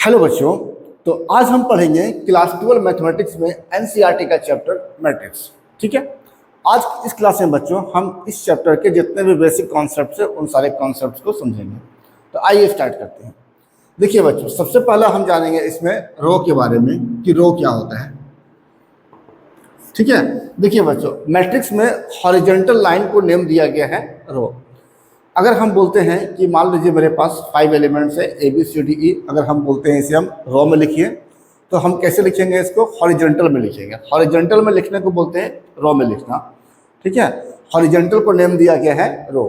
Hello बच्चों। तो आज हम पढ़ेंगे क्लास 12 मैथमेटिक्स में एनसीईआरटी का चैप्टर मैट्रिक्स। ठीक है। आज इस क्लास में बच्चों हम इस चैप्टर के जितने भी बेसिक कॉन्सेप्ट्स हैं उन सारे कॉन्सेप्ट्स को समझेंगे। तो आइए स्टार्ट करते हैं। देखिए बच्चों, सबसे पहला हम जानेंगे इसमें रो के बारे में कि रो क्या होता है। ठीक है। देखिए बच्चों, मैट्रिक्स में हॉरिजॉन्टल लाइन को नेम दिया गया है रो। अगर हम बोलते हैं कि मान लीजिए मेरे पास 5 एलिमेंट्स है A B C D E, अगर हम बोलते हैं इसे हम रो में लिखिए, तो हम कैसे लिखेंगे इसको? हॉरिजॉन्टल में लिखेंगे। हॉरिजॉन्टल में लिखने को बोलते हैं रो में लिखना। ठीक है। हॉरिजॉन्टल को नेम दिया गया है रो।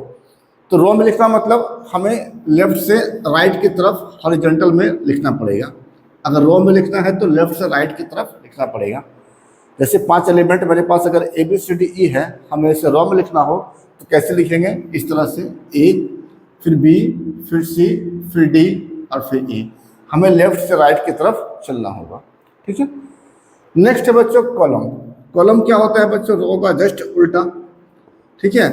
तो रो में लिखना मतलब हमें लेफ्ट से राइट की तरफ हॉरिजॉन्टल में लिखना पड़ेगा। अगर रो में लिखना है तो लेफ्ट से राइट की तरफ लिखना पड़ेगा। जैसे 5 एलिमेंट मेरे पास अगर A B C D E है, हमें इसे रो में लिखना हो तो कैसे लिखेंगे? इस तरह से ए, फिर बी, फिर सी, फिर डी और फिर ई। हमें लेफ्ट से राइट की तरफ चलना होगा। ठीक है। नेक्स्ट है बच्चों कॉलम। कॉलम क्या होता है बच्चों? रो का जस्ट उल्टा। ठीक है।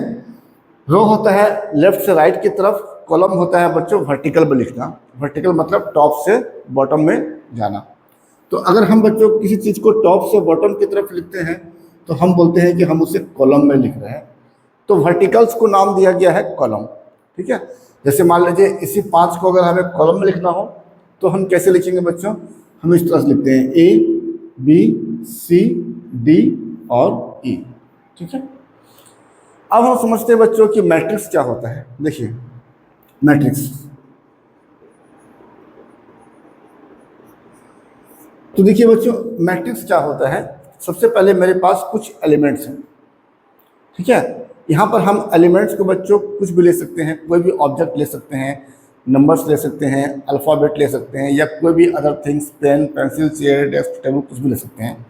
रो होता है लेफ्ट से राइट की तरफ, कॉलम होता है बच्चों वर्टिकल में लिखना। वर्टिकल मतलब टॉप से बॉटम में जाना। तो अगर हम बच्चों किसी चीज़ को टॉप से बॉटम की तरफ लिखते हैं तो हम बोलते हैं कि हम उसे कॉलम में लिख रहे हैं। तो वर्टिकल्स को नाम दिया गया है कॉलम। ठीक है। जैसे मान लीजिए इसी 5 को अगर हमें कॉलम में लिखना हो तो हम कैसे लिखेंगे बच्चों? हम इस तरह से लिखते हैं ए बी सी डी और ई। ठीक है। अब हम समझते हैं बच्चों कि मैट्रिक्स क्या होता है। देखिए मैट्रिक्स, तो देखिए बच्चों मैट्रिक्स क्या होता है। सबसे पहले मेरे पास कुछ एलिमेंट्स हैं। ठीक है। यहाँ पर हम एलिमेंट्स को बच्चों कुछ भी ले सकते हैं, कोई भी ऑब्जेक्ट ले सकते हैं, नंबर्स ले सकते हैं, अल्फ़ाबेट ले सकते हैं, या कोई भी other things, pen, pencil, chair, desk, table, कुछ भी ले सकते हैं।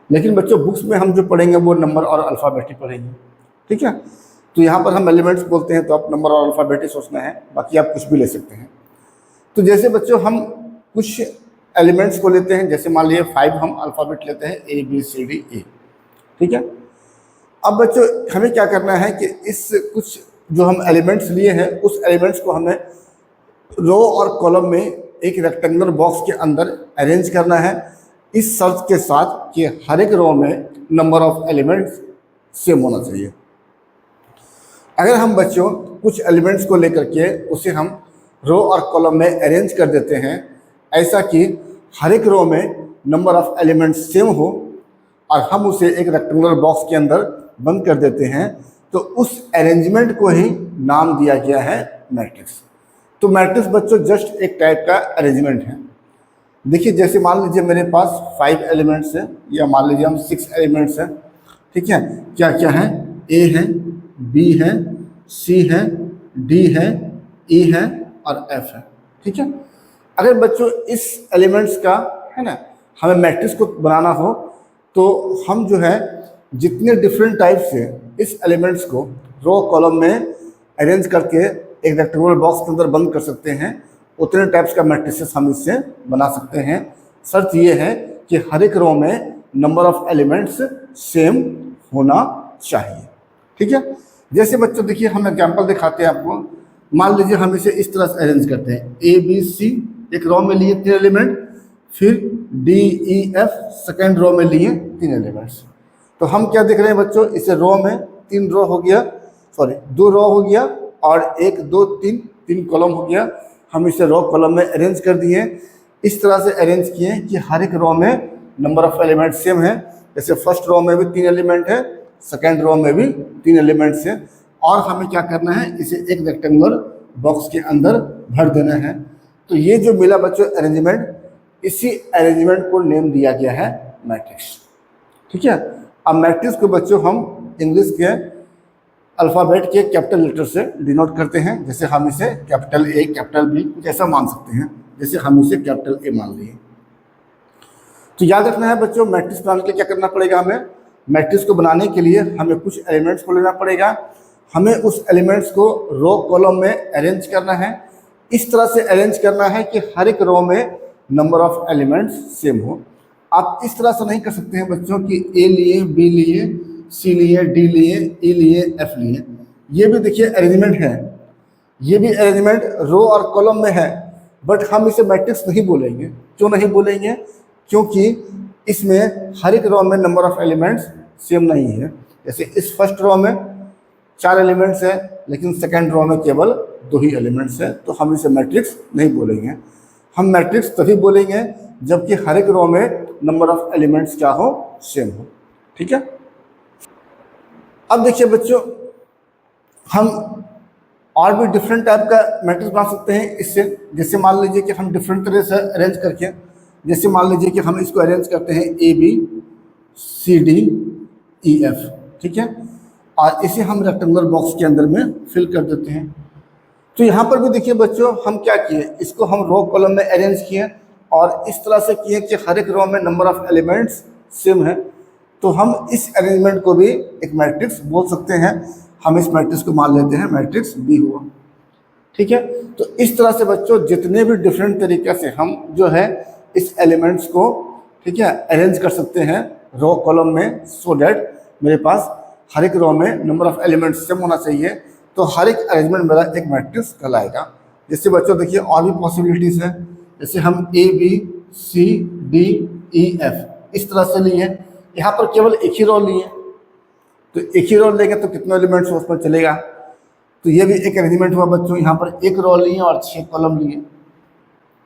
लेकिन बच्चों बुक्स में हम जो पढ़ेंगे वो नंबर और अल्फ़ाबेट ही पढ़ेंगे। ठीक है। तो यहाँ पर हम एलिमेंट्स बोलते हैं तो आप नंबर और अल्फ़ाबेट ही सोचना है, बाकी आप कुछ भी ले सकते हैं। तो जैसे बच्चों हम कुछ एलिमेंट्स को लेते हैं, जैसे मान लीजिए 5 हम अल्फ़ाबेट लेते हैं A B C D E. ठीक है। अब बच्चों हमें क्या करना है कि इस कुछ जो हम एलिमेंट्स लिए हैं उस एलिमेंट्स को हमें रो और कॉलम में एक रेक्टेंगुलर बॉक्स के अंदर अरेंज करना है, इस शर्त के साथ कि हर एक रो में नंबर ऑफ एलिमेंट्स सेम होना चाहिए। अगर हम बच्चों कुछ एलिमेंट्स को लेकर के उसे हम रो और कॉलम में अरेंज कर देते हैं ऐसा कि हर एक रो में नंबर ऑफ एलिमेंट्स सेम हो और हम उसे एक रेक्टेंगुलर बॉक्स के अंदर बंद कर देते हैं, तो उस अरेंजमेंट को ही नाम दिया गया है मैट्रिक्स। तो मैट्रिक्स बच्चों जस्ट एक टाइप का अरेंजमेंट है। देखिए जैसे मान लीजिए मेरे पास 5 एलिमेंट्स हैं, या मान लीजिए हम 6 एलिमेंट्स हैं। ठीक है। क्या क्या है? ए है, बी है, सी है, डी है, ई है और एफ है। ठीक है। अगर बच्चों इस एलिमेंट्स का है ना हमें मैट्रिक्स को बनाना हो तो हम जो है जितने डिफरेंट टाइप से इस एलिमेंट्स को रो कॉलम में अरेंज करके एक रेक्टेंगुलर बॉक्स के अंदर बंद कर सकते हैं, उतने टाइप्स का मैट्रिसेस हम इससे बना सकते हैं। शर्त ये है कि हर एक रो में नंबर ऑफ एलिमेंट्स सेम होना चाहिए। ठीक है। जैसे बच्चों देखिए हम एग्जाम्पल दिखाते हैं आपको। मान लीजिए हम इसे इस तरह से अरेंज करते हैं, ए बी सी एक रो में लिए 3 एलिमेंट, फिर D E F second row में लिए 3 एलिमेंट्स। तो हम क्या देख रहे हैं बच्चों? इसे रो में 3 रो हो गया, 2 रो हो गया और 1 2 3 कॉलम हो गया। हम इसे रो कॉलम में अरेंज कर दिए। इस तरह से अरेंज किए कि हर एक रो में नंबर ऑफ एलिमेंट सेम है। जैसे फर्स्ट रो में भी 3 एलिमेंट है, सेकेंड रो में भी 3 एलिमेंट्स है, और हमें क्या करना है? इसे एक रेक्टेंगुलर बॉक्स के अंदर भर देना है। तो ये जो मिला बच्चों अरेंजमेंट, इसी अरेंजमेंट को नेम दिया गया है मैट्रिक्स। ठीक है। अब मैट्रिक्स को बच्चों हम इंग्लिश के अल्फ़ाबेट के कैपिटल लेटर से डिनोट करते हैं। जैसे हम इसे कैपिटल ए, कैपिटल बी कुछ ऐसा मान सकते हैं। जैसे हम इसे कैपिटल ए मान लिए। तो याद रखना है बच्चों मैट्रिक्स बनाने के लिए क्या करना पड़ेगा? हमें मैट्रिक्स को बनाने के लिए हमें कुछ एलिमेंट्स को लेना पड़ेगा। हमें उस एलिमेंट्स को रो कॉलम में अरेंज करना है। इस तरह से अरेंज करना है कि हर एक रो में नंबर ऑफ एलिमेंट्स सेम हो। आप इस तरह से नहीं कर सकते हैं बच्चों कि ए लिए, बी लिए, सी लिए, डी लिए, ई लिए, एफ लिए। ये भी देखिए अरेंजमेंट है, ये भी अरेंजमेंट रो और कॉलम में है, बट हम इसे मैट्रिक्स नहीं बोलेंगे। क्यों नहीं बोलेंगे? क्योंकि इसमें हर एक रो में नंबर ऑफ एलिमेंट्स सेम नहीं है। जैसे इस फर्स्ट रो में 4 एलिमेंट्स है, लेकिन सेकेंड रो में केवल 2 ही एलिमेंट्स है, तो हम इसे मैट्रिक्स नहीं बोलेंगे। हम मैट्रिक्स तभी बोलेंगे जबकि हर एक रो में नंबर ऑफ एलिमेंट्स क्या हो, सेम हो। ठीक है। अब देखिए बच्चों, हम और भी डिफरेंट टाइप का मैट्रिक्स बना सकते हैं इससे। जैसे मान लीजिए कि हम डिफरेंट तरह से अरेंज करके, जैसे मान लीजिए कि हम इसको अरेंज करते हैं ABCDEF, ठीक है, और इसे हम रेक्टेंगुलर बॉक्स के अंदर में फिल कर देते हैं। तो यहाँ पर भी देखिए बच्चों, हम क्या किए, इसको हम रो कॉलम में अरेंज किए और इस तरह से किए कि हर एक रो में नंबर ऑफ एलिमेंट्स सेम है। तो हम इस अरेंजमेंट को भी एक मैट्रिक्स बोल सकते हैं। हम इस मैट्रिक्स को मान लेते हैं मैट्रिक्स बी हुआ। ठीक है। तो इस तरह से बच्चों जितने भी डिफरेंट तरीके से हम जो है इस एलिमेंट्स को, ठीक है, अरेंज कर सकते हैं रो कॉलम में, सो डैट मेरे पास हर एक रो में नंबर ऑफ एलिमेंट्स सेम होना चाहिए। तो हर एक अरेंजमेंट मेरा एक मैट्रिक्स कहलाएगा। जैसे बच्चों देखिए और भी पॉसिबिलिटीज़ है। जैसे हम ABCDEF इस तरह से लिए, यहाँ पर केवल एक ही रो लिए, तो एक ही रो लेंगे तो कितने एलिमेंट्स उसमें चलेगा। तो ये भी एक अरेंजमेंट हुआ बच्चों। यहाँ पर एक रो लिए और 6 कॉलम लिए,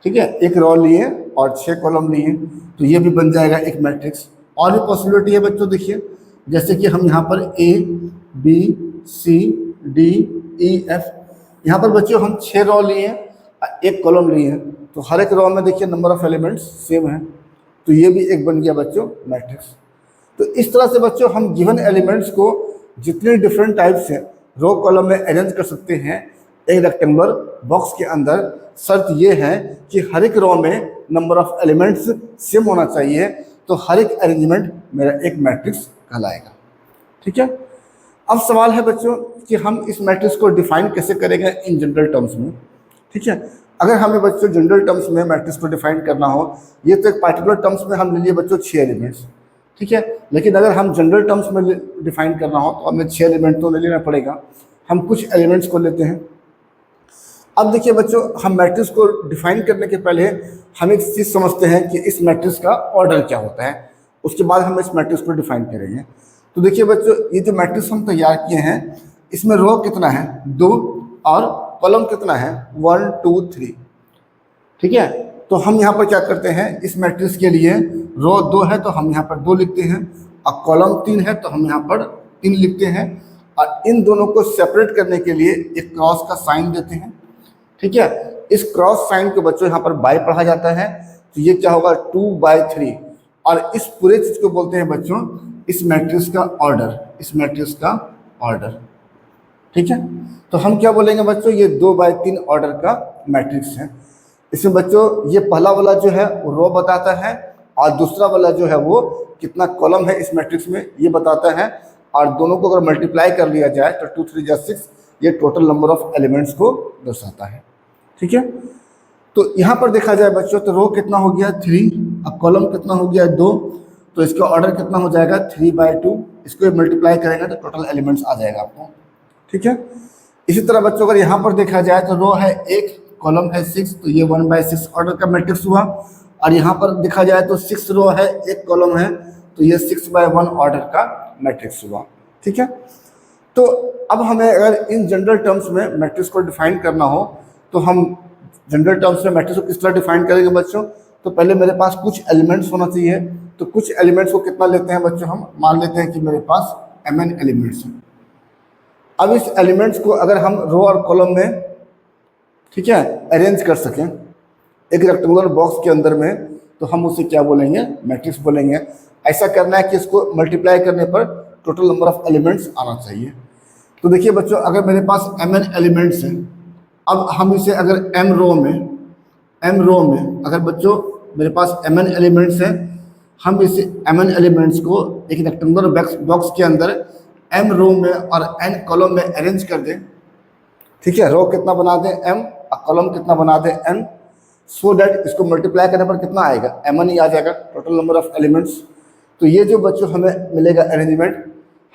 ठीक है, एक रो लिए और 6 कॉलम लिए, तो ये भी बन जाएगा एक मैट्रिक्स। और भी पॉसिबिलिटी है बच्चों, देखिए जैसे कि हम यहाँ पर ABCDEF, यहाँ पर बच्चों हम 6 रो लिए और 1 कॉलम लिए, तो हर एक रो में देखिए नंबर ऑफ एलिमेंट्स सेम है, तो ये भी एक बन गया बच्चों मैट्रिक्स। तो इस तरह से बच्चों हम गिवन एलिमेंट्स को जितने डिफरेंट टाइप से रो कॉलम में अरेंज कर सकते हैं एक रेक्टेंगुलर बॉक्स के अंदर। शर्त ये है कि हर एक रो में नंबर ऑफ एलिमेंट्स सेम होना चाहिए, तो हर एक अरेंजमेंट मेरा एक मैट्रिक्स कहलाएगा। ठीक है। अब सवाल है बच्चों कि हम इस मैट्रिक्स को डिफाइन कैसे करेंगे इन जनरल टर्म्स में। ठीक है। अगर हमें बच्चों जनरल टर्म्स में मैट्रिक्स को डिफाइन करना हो, ये तो एक पार्टिकुलर टर्म्स में हम ले लिए बच्चों 6 एलिमेंट्स, ठीक है, लेकिन अगर हम जनरल टर्म्स में डिफाइन करना हो तो हमें 6 एलिमेंट तो ले लेना पड़ेगा। हम कुछ एलिमेंट्स को लेते हैं। अब देखिए बच्चों, हम मैट्रिक्स को डिफाइन करने के पहले हम एक चीज़ समझते हैं कि इस मैट्रिक्स का ऑर्डर क्या होता है, उसके बाद हम इस मैट्रिक्स को डिफाइन करेंगे। तो देखिए बच्चों, ये जो मैट्रिक्स हम तैयार किए हैं, इसमें रो कितना है, 2, और कॉलम कितना है, 1 2 3, ठीक है। तो हम यहाँ पर क्या करते हैं, इस मैट्रिक्स के लिए रो 2 है तो हम यहाँ पर 2 लिखते हैं, और कॉलम 3 है तो हम यहाँ पर 3 लिखते हैं, और इन दोनों को सेपरेट करने के लिए एक क्रॉस का साइन देते हैं। ठीक है। इस क्रॉस साइन को बच्चों यहाँ पर बाय पढ़ा जाता है, तो ये क्या होगा 2/3, और इस पूरे चीज को बोलते हैं बच्चों इस मैट्रिक्स का ऑर्डर, इस मैट्रिक्स का ऑर्डर। ठीक है। तो हम क्या बोलेंगे बच्चों, ये 2/3 ऑर्डर का मैट्रिक्स है। इसमें बच्चों ये पहला वाला जो है वो रो बताता है, और दूसरा वाला जो है वो कितना कॉलम है इस मैट्रिक्स में ये बताता है, और दोनों को अगर मल्टीप्लाई कर लिया जाए तो 2 3 6, ये टोटल नंबर ऑफ एलिमेंट्स को दर्शाता है। ठीक है। तो यहाँ पर देखा जाए बच्चों तो रो कितना हो गया 3, अब कॉलम कितना हो गया 2, तो इसका ऑर्डर कितना हो जाएगा 3/2। इसको मल्टीप्लाई करेंगे तो टोटल एलिमेंट्स आ जाएगा आपको। ठीक है। इसी तरह बच्चों अगर यहाँ पर देखा जाए तो रो है 1, कॉलम है 6, तो ये 1/6 ऑर्डर का मैट्रिक्स हुआ, और यहाँ पर देखा जाए तो 6 रो है 1 कॉलम है, तो ये 6/1 ऑर्डर का मैट्रिक्स हुआ। ठीक है। तो अब हमें अगर इन जनरल टर्म्स में मैट्रिक्स को डिफाइन करना हो तो हम जनरल टर्म्स में मैट्रिक्स को किस तरह डिफाइन करेंगे बच्चों, तो पहले मेरे पास कुछ एलिमेंट्स होना चाहिए। तो कुछ एलिमेंट्स को कितना लेते हैं बच्चों, हम मान लेते हैं कि मेरे पास mn एलिमेंट्स हैं। अब इस एलिमेंट्स को अगर हम रो और कॉलम में, ठीक है, अरेंज कर सकें एक रेक्टेंगुलर बॉक्स के अंदर में, तो हम उसे क्या बोलेंगे, मैट्रिक्स बोलेंगे। ऐसा करना है कि इसको मल्टीप्लाई करने पर टोटल नंबर ऑफ एलिमेंट्स आना चाहिए। तो देखिए बच्चों, अगर मेरे पास mn एलिमेंट्स हैं, अब हम इसे अगर m रो में अगर बच्चों मेरे पास mn एलिमेंट्स हैं, हम इसे mn एलिमेंट्स को एक रेक्टेंगुलर बॉक्स के अंदर m रो में और n कॉलम में अरेंज कर दें। ठीक है। रो कितना बना दें m, और कॉलम कितना बना दें n, सो डैट इसको मल्टीप्लाई करने पर कितना आएगा, mn ही आ जाएगा टोटल नंबर ऑफ एलिमेंट्स। तो ये जो बच्चों हमें मिलेगा अरेंजमेंट,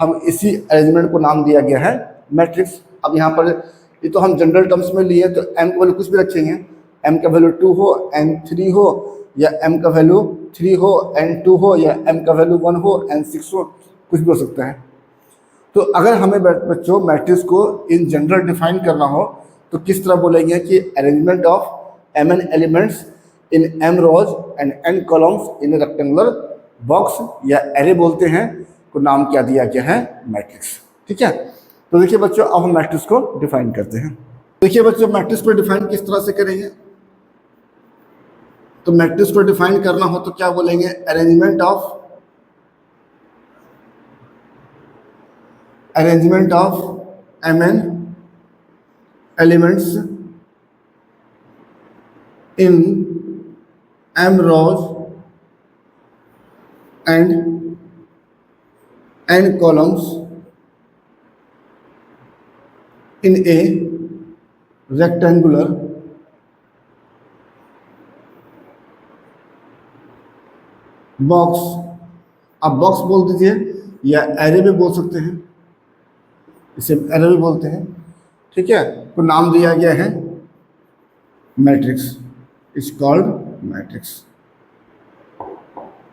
हम इसी अरेंजमेंट को नाम दिया गया है मैट्रिक्स। अब यहाँ पर ये तो हम जनरल टर्म्स में लिए, तो m को कुछ भी रखेंगे, m का वैल्यू 2 हो, n3 हो, या m का वैल्यू 3 हो, n2 हो, या m का वैल्यू 1 हो, n6 हो, कुछ भी हो सकता है। तो अगर हमें बच्चों मैट्रिक्स को इन जनरल डिफाइन करना हो तो किस तरह बोलेंगे कि arrangement of mn elements in m rows and n columns in rectangular box, या एरे बोलते हैं, को नाम क्या दिया गया है, मैट्रिक्स। ठीक है, तो देखिए बच्चों अब हम मैट्रिक्स को डिफाइन करते हैं। देखिए बच्चों मैट्रिक्स को डिफाइन किस तरह से करेंगे, तो मैट्रिक्स को डिफाइन करना हो तो क्या बोलेंगे, arrangement of mn elements in m rows and n columns in a rectangular box. अब बॉक्स बोल दीजिए या एरे भी बोल सकते हैं, इसे एरे भी बोलते हैं। ठीक है, तो नाम दिया गया है मैट्रिक्स, इज कॉल्ड मैट्रिक्स।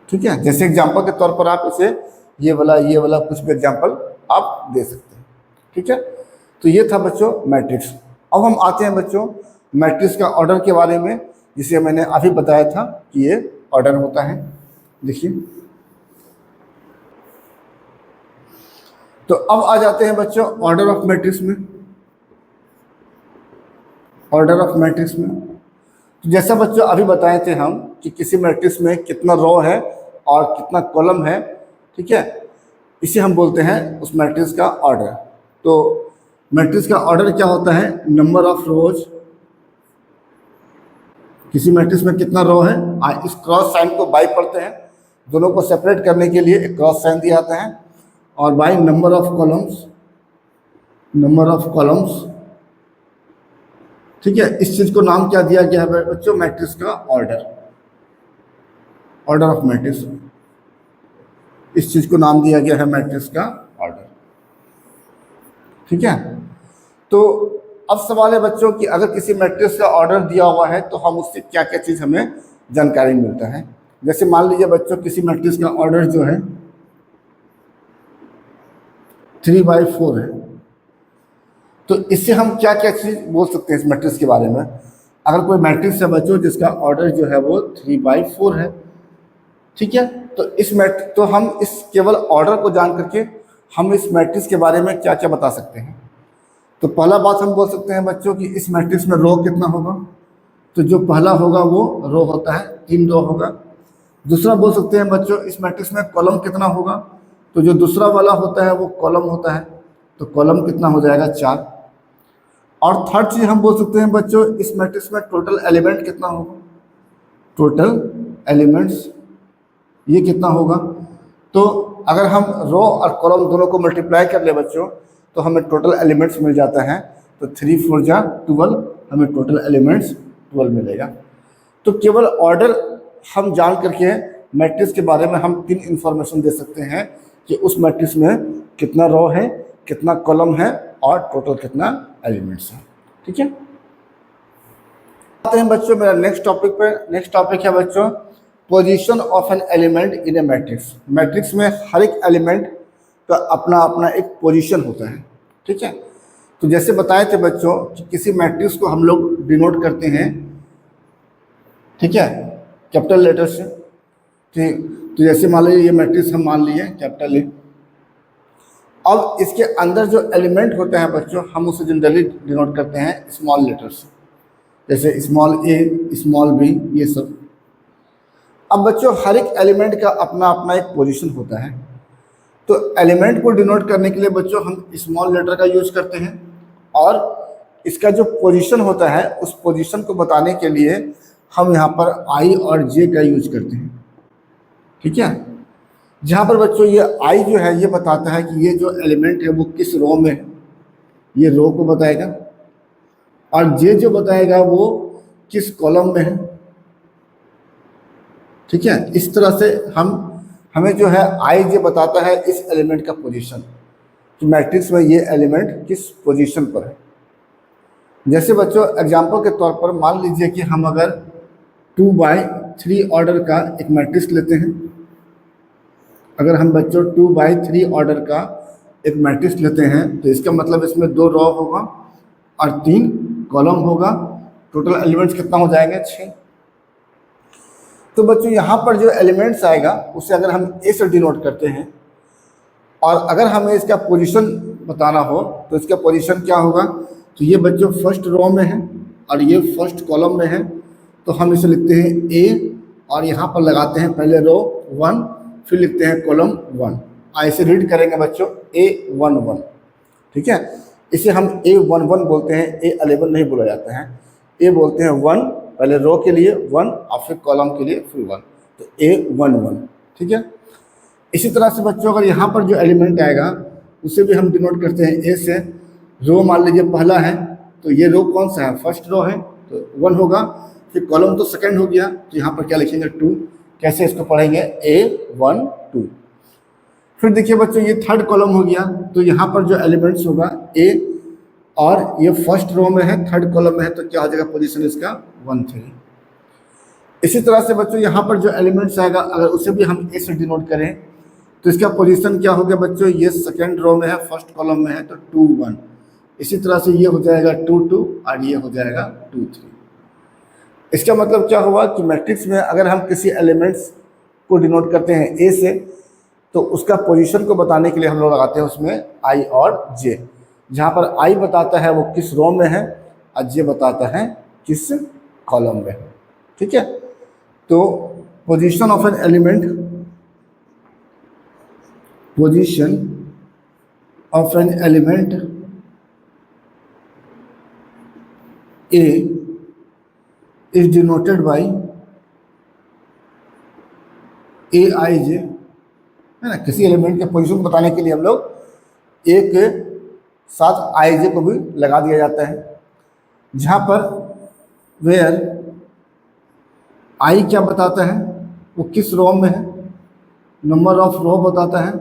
ठीक है, जैसे एग्जांपल के तौर पर आप इसे ये वाला कुछ भी एग्जांपल आप दे सकते हैं। ठीक है, तो ये था बच्चों मैट्रिक्स। अब हम आते हैं बच्चों मैट्रिक्स का ऑर्डर के बारे में, जिसे मैंने अभी बताया था कि ये ऑर्डर होता है। देखिए, तो अब आ जाते हैं बच्चों ऑर्डर ऑफ मैट्रिक्स में। ऑर्डर ऑफ मैट्रिक्स में तो जैसा बच्चों अभी बताए थे हम कि किसी मैट्रिक्स में कितना रो है और कितना कॉलम है। ठीक है, इसे हम बोलते हैं उस मैट्रिक्स का ऑर्डर। तो मैट्रिक्स का ऑर्डर क्या होता है, नंबर ऑफ रोज। किसी मैट्रिक्स में कितना रो है, इस क्रॉस साइन को बाई पढ़ते हैं, दोनों को सेपरेट करने के लिए एक क्रॉस साइन दिया जाता है, और बाई नंबर ऑफ कॉलम्स। ठीक है, इस चीज को नाम क्या दिया गया है बच्चों, मैट्रिक्स का ऑर्डर, ऑर्डर ऑफ मैट्रिक्स। इस चीज को नाम दिया गया है मैट्रिक्स का ऑर्डर। ठीक है, तो अब सवाल है बच्चों कि अगर किसी मैट्रिक्स का ऑर्डर दिया हुआ है तो हम उससे क्या क्या चीज हमें जानकारी मिलता है। जैसे मान लीजिए बच्चों किसी मैट्रिक्स का ऑर्डर जो है 3/4 है, तो इससे हम क्या क्या चीज बोल सकते हैं इस मैट्रिक्स के बारे में। अगर कोई मैट्रिक्स है बच्चों जिसका ऑर्डर जो है वो 3/4 है, ठीक है, तो हम इस केवल ऑर्डर को जान करके हम इस मैट्रिक्स के बारे में क्या क्या बता सकते हैं। तो पहला बात हम बोल सकते हैं बच्चों कि इस मैट्रिक्स में रो कितना होगा, तो जो पहला होगा वो रो होता है, 3 रो होगा। दूसरा बोल सकते हैं बच्चों इस मैट्रिक्स में कॉलम कितना होगा, तो जो दूसरा वाला होता है वो कॉलम होता है, तो कॉलम कितना हो जाएगा, 4। और थर्ड चीज हम बोल सकते हैं बच्चों इस मैट्रिक्स में टोटल एलिमेंट कितना होगा, टोटल एलिमेंट्स ये कितना होगा। तो अगर हम रो और कॉलम दोनों को मल्टीप्लाई कर ले बच्चों तो हमें टोटल एलिमेंट्स मिल जाता है। तो 3 4 जा 12, हमें टोटल एलिमेंट्स 12 मिलेगा। तो केवल ऑर्डर हम जान करके मैट्रिक्स के बारे में हम 3 इंफॉर्मेशन दे सकते हैं कि उस मैट्रिक्स में कितना रो है, कितना कॉलम है और टोटल कितना एलिमेंट्स है। ठीक है, आते हैं बच्चों मेरा नेक्स्ट टॉपिक पे। नेक्स्ट टॉपिक है बच्चों position of an element in A matrix. Matrix में हर एक एलिमेंट का अपना अपना एक पोजीशन होता है। ठीक है, तो जैसे बताए थे बच्चों कि किसी मैट्रिक्स को हम लोग डिनोट करते हैं, ठीक है, कैपिटल लेटर से। ठीक, तो जैसे मान लीजिए ये मैट्रिक्स हम मान लिए कैपिटल ए। अब इसके अंदर जो एलिमेंट होते हैं बच्चों हम उसे जनरली डिनोट करते हैं स्मॉल लेटर से, जैसे स्मॉल ए, स्मॉल बी, ये सब। अब बच्चों हर एक एलिमेंट का अपना अपना एक पोजीशन होता है। तो एलिमेंट को डिनोट करने के लिए बच्चों हम स्मॉल लेटर का यूज करते हैं, और इसका जो पोजीशन होता है उस पोजीशन को बताने के लिए हम यहाँ पर आई और जे का यूज करते हैं। ठीक है, जहाँ पर बच्चों ये आई जो है ये बताता है कि ये जो एलिमेंट है वो किस रो में है, ये रो को बताएगा, और जे जो बताएगा वो किस कॉलम में है। ठीक है, इस तरह से हमें जो है आई जे बताता है इस एलिमेंट का पोजीशन, कि मैट्रिक्स में ये एलिमेंट किस पोजीशन पर है। जैसे बच्चों एग्जाम्पल के तौर पर मान लीजिए कि हम अगर 2/3 ऑर्डर का एक मैट्रिक्स लेते हैं। अगर हम बच्चों 2/3 ऑर्डर का एक मैट्रिक्स लेते हैं तो इसका मतलब इसमें 2 रो होगा और 3 कॉलम होगा। टोटल एलिमेंट्स कितना हो जाएंगे? 6। तो बच्चों यहाँ पर जो एलिमेंट्स आएगा उसे अगर हम ए से डिनोट करते हैं और अगर हमें इसका पोजीशन बताना हो तो इसका पोजीशन क्या होगा? तो ये बच्चों फर्स्ट रो में है और ये फर्स्ट कॉलम में है, तो हम इसे लिखते हैं ए और यहाँ पर लगाते हैं पहले रो 1, फिर लिखते हैं कॉलम 1। ऐसे रीड करेंगे बच्चों A11, ठीक है। इसे हम A11 बोलते हैं, A11 नहीं बोला जाता है। ए बोलते हैं 1, पहले रो के लिए 1 और फिर कॉलम के लिए फिर 1, तो A11, ठीक है। इसी तरह से बच्चों अगर यहाँ पर जो एलिमेंट आएगा उसे भी हम डिनोट करते हैं ए से। रो मान लीजिए पहला है तो ये रो कौन सा है? फर्स्ट रो है तो 1 होगा। फिर कॉलम तो सेकंड हो गया, तो यहाँ पर क्या लिखेंगे? 2। कैसे इसको पढ़ेंगे? A12। फिर देखिए बच्चों ये थर्ड कॉलम हो गया, तो यहाँ पर जो एलिमेंट्स होगा ए और ये फर्स्ट रो में है, थर्ड कॉलम में है, तो क्या हो जाएगा पोजीशन इसका? 1 3। इसी तरह से बच्चों यहाँ पर जो एलिमेंट्स आएगा अगर उसे भी हम ए से डिनोट करें तो इसका पोजीशन क्या हो गया बच्चों? ये सेकंड रो में है, फर्स्ट कॉलम में है, तो 2 1। इसी तरह से ये हो जाएगा 2 2 और ये हो जाएगा 2 3। इसका मतलब क्या हुआ कि मैट्रिक्स में अगर हम किसी एलिमेंट्स को डिनोट करते हैं ए से तो उसका पोजीशन को बताने के लिए हम लोग लगाते हैं उसमें आई और जे। जहाँ पर आई बताता है वो किस रो में है और जे बताता है किस कॉलम में है, ठीक है। तो position of an element, position of an element A is denoted by Aij, है ना। किसी एलिमेंट के पोजीशन को बताने के लिए हम लोग ए के साथ आई जे को भी लगा दिया जाता है, जहाँ पर वेयर आई क्या बताता है? वो किस रो में है, नंबर ऑफ रो बताता है।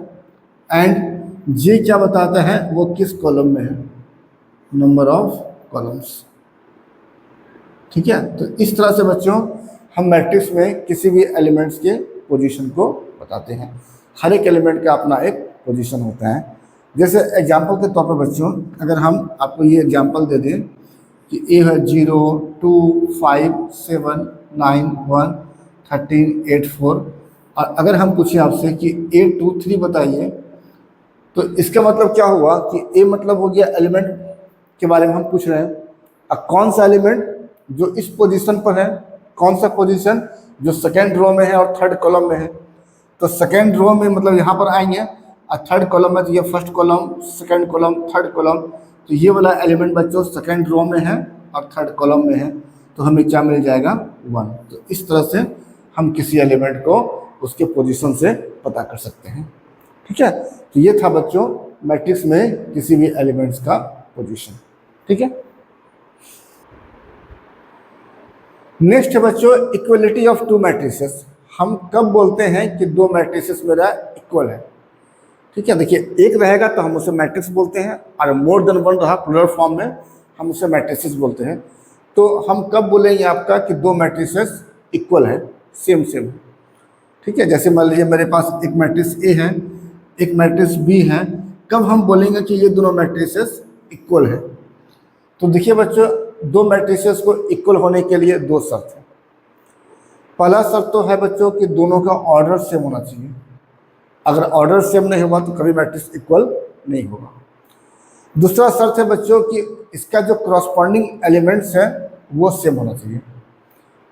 एंड जे क्या बताता है? वो किस कॉलम में है, नंबर ऑफ कॉलम्स, ठीक है। तो इस तरह से बच्चों हम मैट्रिक्स में किसी भी एलिमेंट्स के पोजीशन को बताते हैं। हर एक एलिमेंट का अपना एक पोजीशन होता है। जैसे एग्जांपल के तौर पर बच्चों अगर हम आपको ये एग्जांपल दे दें कि ए है 0 2 5 7 9 1 13 8 4 और अगर हम पूछें आपसे कि A23 बताइए तो इसका मतलब क्या हुआ कि ए मतलब हो गया एलिमेंट के बारे में हम पूछ रहे हैं। अब कौन सा एलिमेंट जो इस पोजीशन पर है, कौन सा पोजीशन? जो सेकेंड रो में है और थर्ड कॉलम में है। तो सेकेंड रो में मतलब यहाँ पर आएंगे और थर्ड कॉलम में तो ये first column, second column, third column, तो ये वाला एलिमेंट बच्चों सेकेंड रो में है और थर्ड कॉलम में है, तो हमें क्या मिल जाएगा? 1। तो इस तरह से हम किसी एलिमेंट को उसके पोजीशन से पता कर सकते हैं, ठीक है। तो ये था बच्चों मैट्रिक्स में किसी भी एलिमेंट्स का पोजीशन, ठीक है। नेक्स्ट है बच्चों इक्वलिटी ऑफ 2 मैट्रिसेस। हम कब बोलते हैं कि 2 मैट्रिसेस मेरा इक्वल है, ठीक है। देखिए एक रहेगा तो हम उसे मैट्रिक्स बोलते हैं और मोर देन 1 रहा प्लुरल फॉर्म में हम उसे मैट्रिसेस बोलते हैं। तो हम कब बोलेंगे आपका कि 2 मैट्रिसेस इक्वल है, सेम सेम है, ठीक है। जैसे मान लीजिए मेरे पास एक मैट्रिक्स ए है, एक मैट्रिक्स बी है, कब हम बोलेंगे कि ये दोनों मैट्रिसेस इक्वल है? तो देखिए बच्चों 2 मैट्रिसेस को इक्वल होने के लिए 2 शर्त है। पहला शर्त तो है बच्चों कि दोनों का ऑर्डर सेम होना चाहिए। अगर ऑर्डर सेम नहीं होगा तो कभी मैट्रिक्स इक्वल नहीं होगा। दूसरा शर्त है बच्चों कि इसका जो करस्पॉन्डिंग एलिमेंट्स है वो सेम होना चाहिए।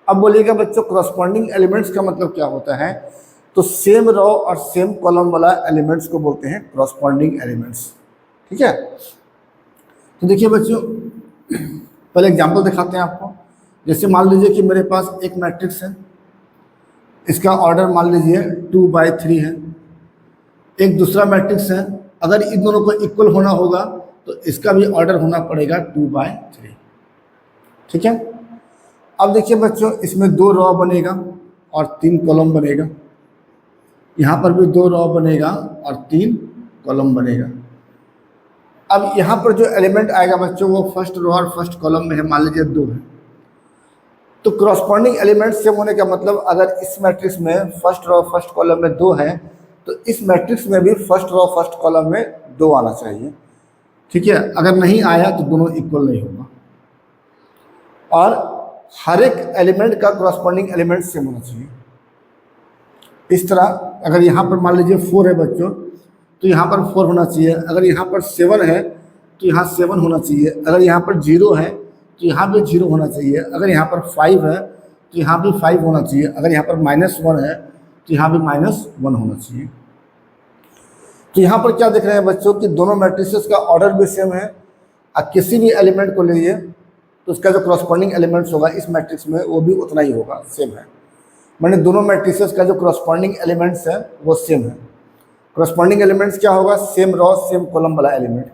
अब बोलिएगा बच्चों करस्पॉन्डिंग एलिमेंट्स का मतलब क्या होता है? तो सेम रो और सेम कॉलम वाला एलिमेंट्स को बोलते हैं करस्पॉन्डिंग एलिमेंट्स, ठीक है। तो देखिए बच्चों पहले एग्जांपल दिखाते हैं आपको। जैसे मान लीजिए कि मेरे पास एक मैट्रिक्स है, इसका ऑर्डर मान लीजिए 2/3 है। एक दूसरा मैट्रिक्स है, अगर इन दोनों को इक्वल होना होगा तो इसका भी ऑर्डर होना पड़ेगा 2/3, ठीक है। अब देखिए बच्चों इसमें 2 रो बनेगा और 3 कॉलम बनेगा, यहाँ पर भी 2 रो बनेगा और 3 कॉलम बनेगा। अब यहाँ पर जो एलिमेंट आएगा बच्चों वो फर्स्ट रो और फर्स्ट कॉलम में है, मान लीजिए 2 है। तो क्रॉसपॉन्डिंग एलिमेंट सेम होने का मतलब अगर इस मैट्रिक्स में फर्स्ट रो फर्स्ट कॉलम में 2 है तो इस मैट्रिक्स में भी फर्स्ट रो फर्स्ट कॉलम में 2 आना चाहिए, ठीक है। अगर नहीं आया तो दोनों इक्वल नहीं होगा। और हर एक एलिमेंट का क्रॉसपॉन्डिंग एलिमेंट सेम होना चाहिए। इस तरह अगर यहाँ पर मान लीजिए 4 है बच्चों तो यहाँ पर 4 होना चाहिए। अगर यहाँ पर 7 है तो यहाँ 7 होना चाहिए। अगर यहाँ पर 0 है तो यहाँ भी 0 होना चाहिए। अगर यहाँ पर 5 है तो यहाँ भी 5 होना चाहिए। अगर यहाँ पर -1 है तो यहाँ भी -1 होना चाहिए। तो यहाँ पर क्या देख रहे हैं बच्चों कि दोनों मैट्रिसेस का ऑर्डर भी सेम है। अब किसी भी एलिमेंट को लीजिए तो उसका जो क्रॉसपॉन्डिंग एलिमेंट्स होगा इस मैट्रिक्स में वो भी उतना ही होगा, सेम है। मैंने दोनों मैट्रिसेस का जो क्रॉसपॉन्डिंग एलिमेंट्स है वो सेम है। क्रॉसपॉन्डिंग एलिमेंट्स क्या होगा? सेम रो सेम कॉलम वाला एलिमेंट।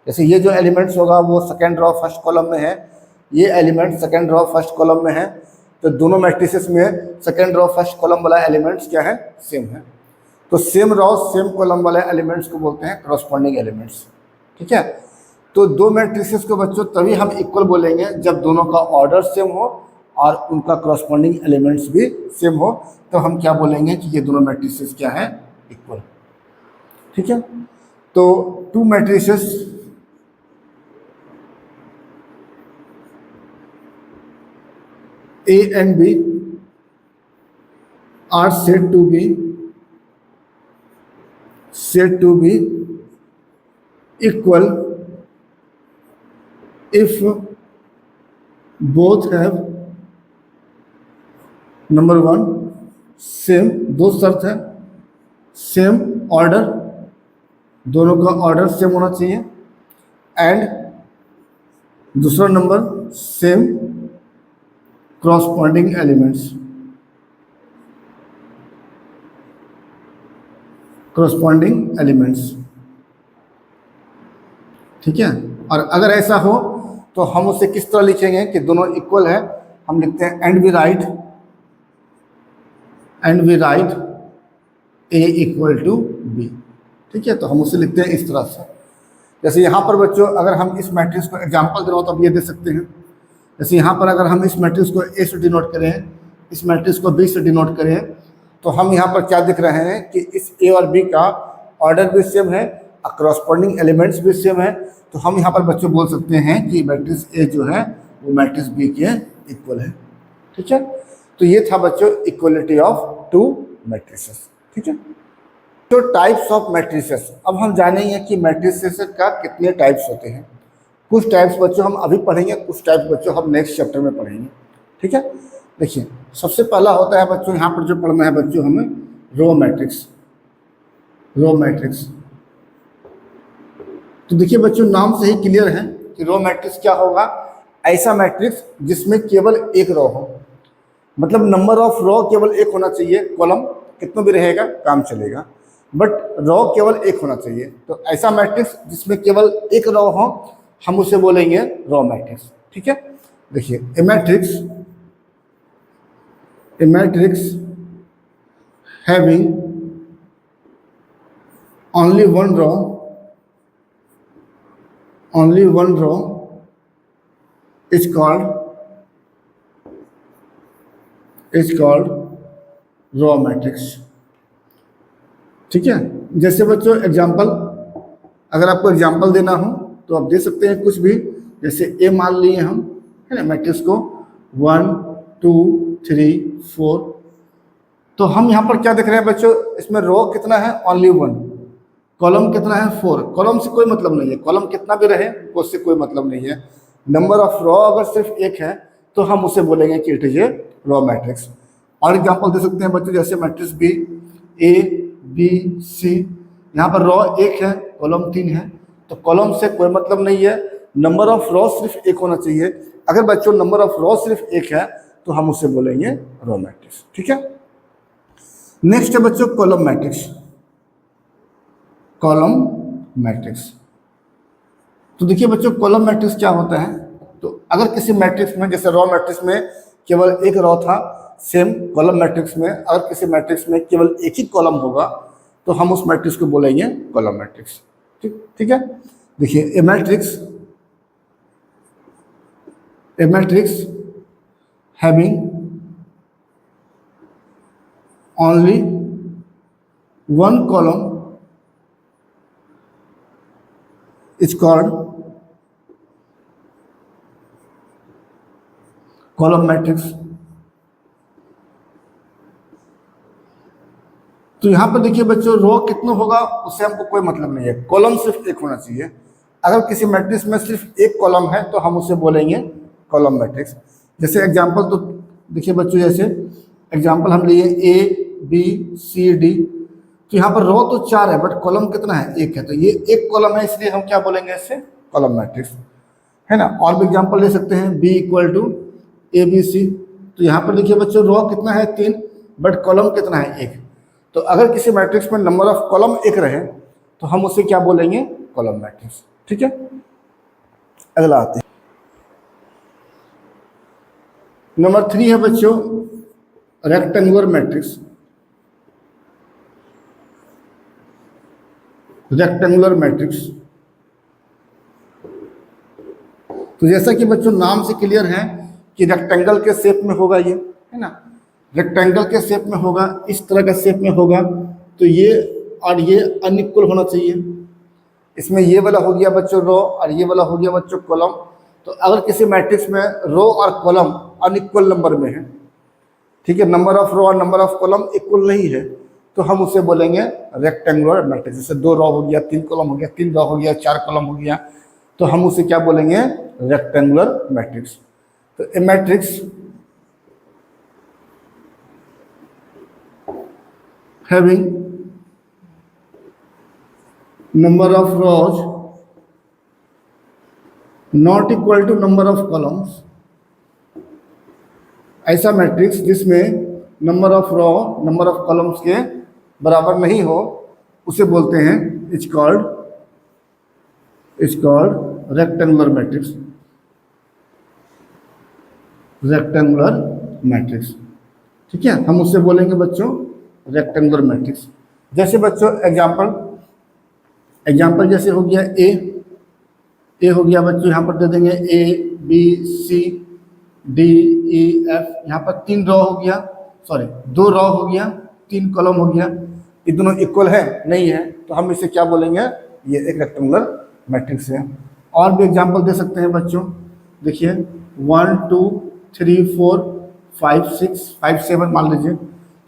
जैसे ये जो एलिमेंट्स होगा वो सेकेंड रो फर्स्ट कॉलम में है, ये element second row first column में है, तो दोनों मैट्रिसेस में सेकेंड रो फर्स्ट कॉलम वाला एलिमेंट्स क्या है? सेम है। तो सेम रो सेम कॉलम वाले एलिमेंट्स को बोलते हैं क्रॉसपॉन्डिंग एलिमेंट्स, ठीक है। तो दो मैट्रिसेस को बच्चों तभी हम इक्वल बोलेंगे जब दोनों का ऑर्डर सेम हो और उनका क्रॉसपॉन्डिंग एलिमेंट्स भी सेम हो, तो हम क्या बोलेंगे कि ये दोनों मैट्रिसेस क्या है? इक्वल, ठीक है। तो 2 matrices A and B are said to be equal if both have number 1 same, दो शर्त है, सेम ऑर्डर, दोनों का ऑर्डर सेम होना चाहिए, एंड दूसरा नंबर सेम क्रॉसपॉन्डिंग एलिमेंट्स, ठीक है। और अगर ऐसा हो तो हम उसे किस तरह लिखेंगे कि दोनों इक्वल है? हम लिखते हैं and we write A equal to B, ठीक है। तो हम उसे लिखते हैं इस तरह से। जैसे यहाँ पर बच्चों अगर हम इस मैट्रिक्स को एग्जांपल दे रहा हूँ तो अब ये दे सकते हैं। जैसे यहाँ पर अगर हम इस मैट्रिक्स को A से डिनोट करें, इस मैट्रिक्स को B से डिनोट करें, तो हम यहाँ पर क्या दिख रहे हैं कि इस A और B का ऑर्डर भी सेम है, क्रॉसपॉन्डिंग एलिमेंट्स भी सेम है। तो हम यहाँ पर बच्चों बोल सकते हैं कि मैट्रिक्स A जो है वो मैट्रिक्स B के इक्वल है, ठीक है। तो ये था बच्चों इक्वलिटी ऑफ 2 मैट्रिसेस, ठीक है। तो टाइप्स ऑफ मैट्रिसेस, अब हम जानेंगे कि मैट्रिसेस का कितने टाइप्स होते हैं। कुछ टाइप्स बच्चों हम अभी पढ़ेंगे, कुछ टाइप्स बच्चों हम नेक्स्ट चैप्टर में पढ़ेंगे, ठीक है। देखिए सबसे पहला होता है बच्चों, यहाँ पर जो पढ़ना है बच्चों हमें रो मैट्रिक्स। तो देखिए बच्चों नाम से ही क्लियर है कि रो मैट्रिक्स क्या होगा? ऐसा मैट्रिक्स जिसमें केवल एक रो हो, मतलब नंबर ऑफ रो केवल एक होना चाहिए, कॉलम कितना भी रहेगा काम चलेगा, बट रो केवल एक होना चाहिए। तो ऐसा मैट्रिक्स जिसमें केवल एक रो हो हम उसे बोलेंगे रो मैट्रिक्स, ठीक है। देखिए a matrix having only one row is called row matrix, ठीक है। जैसे बच्चों एग्जांपल, अगर आपको एग्जांपल देना हो तो आप दे सकते हैं कुछ भी। जैसे ए मान लिए हम, है ना, मैट्रिक्स को 1 2 3 4, तो हम यहाँ पर क्या देख रहे हैं बच्चों? इसमें रो कितना है? ओनली 1। कॉलम कितना है? 4। कॉलम से कोई मतलब नहीं है, कॉलम कितना भी रहे उससे कोई मतलब नहीं है। नंबर ऑफ रो अगर सिर्फ एक है तो हम उसे बोलेंगे कि it is a row matrix. और एग्जांपल दे सकते हैं बच्चों, जैसे matrix B A B C, यहाँ पर रो 1 है, कॉलम 3 है, तो कॉलम से कोई मतलब नहीं है, नंबर ऑफ रो सिर्फ 1 होना चाहिए। अगर बच्चों नंबर ऑफ रो सिर्फ 1 है तो हम उसे बोलेंगे रो मैट्रिक्स, ठीक है। नेक्स्ट है बच्चों कॉलम मैट्रिक्स। तो देखिए बच्चों कॉलम मैट्रिक्स क्या होता है? तो अगर किसी मैट्रिक्स में, जैसे रो मैट्रिक्स में केवल एक रो था, सेम कॉलम मैट्रिक्स में अगर किसी मैट्रिक्स में केवल एक ही कॉलम होगा तो हम उस मैट्रिक्स को बोलेंगे कॉलम मैट्रिक्स, ठीक है। देखिए a matrix having only one column is called column matrix. तो यहां पर देखिए बच्चों, रो कितना होगा उससे हमको कोई मतलब नहीं है, कॉलम सिर्फ एक होना चाहिए। अगर किसी मैट्रिक्स में सिर्फ एक कॉलम है तो हम उसे बोलेंगे कॉलम मैट्रिक्स। जैसे एग्जांपल तो देखिए बच्चों, जैसे एग्जांपल हम लिए ABCD, तो यहाँ पर रो तो 4 है बट कॉलम कितना है, 1 है, तो ये एक कॉलम है, इसलिए हम क्या बोलेंगे इससे, कॉलम मैट्रिक्स, है ना। और भी एग्जांपल ले सकते हैं, B = ABC, तो यहाँ पर देखिए बच्चों रो कितना है, 3, बट कॉलम कितना है, 1। तो अगर किसी मैट्रिक्स में नंबर ऑफ कॉलम 1 रहे तो हम उसे क्या बोलेंगे, कॉलम मैट्रिक्स। ठीक है, अगला आते हैं। नंबर 3 है बच्चों रेक्टेंगुलर मैट्रिक्स। रेक्टेंगुलर मैट्रिक्स, तो जैसा कि बच्चों नाम से क्लियर है कि रेक्टेंगल के शेप में होगा ये, है ना, रेक्टेंगल के शेप में होगा, इस तरह का शेप में होगा, तो ये और ये अनइक्वल होना चाहिए। इसमें ये वाला हो गया बच्चों रो और ये वाला हो गया बच्चों कॉलम। तो अगर किसी मैट्रिक्स में रो और कॉलम अनइक्वल नंबर में है, ठीक है, नंबर ऑफ रो और नंबर ऑफ कॉलम इक्वल नहीं है, तो हम उसे बोलेंगे रेक्टेंगुलर मैट्रिक्स। जैसे 2 रो हो गया, 3 कॉलम हो गया, 3 रो हो गया, 4 कॉलम हो गया, तो हम उसे क्या बोलेंगे, रेक्टेंगुलर मैट्रिक्स। तो a matrix having number of rows not equal to number of columns, ऐसा मैट्रिक्स जिसमें number of row number of columns के बराबर नहीं हो उसे बोलते हैं is called rectangular matrix. Rectangular matrix, ठीक है, हम उससे बोलेंगे बच्चों रेक्टेंगुलर मैट्रिक्स। जैसे बच्चों एग्जाम्पल जैसे हो गया ए हो गया बच्चों, यहाँ पर दे देंगे ABCDEF, यहाँ पर 3 रो हो गया, सॉरी 2 रो हो गया, 3 कॉलम हो गया, ये दोनों इक्वल है नहीं है, तो हम इसे क्या बोलेंगे, ये एक रेक्टेंगुलर मैट्रिक्स है। और भी एग्जाम्पल दे सकते हैं बच्चों, देखिए 1 2 3 4 5 6 5 7 मान लीजिए,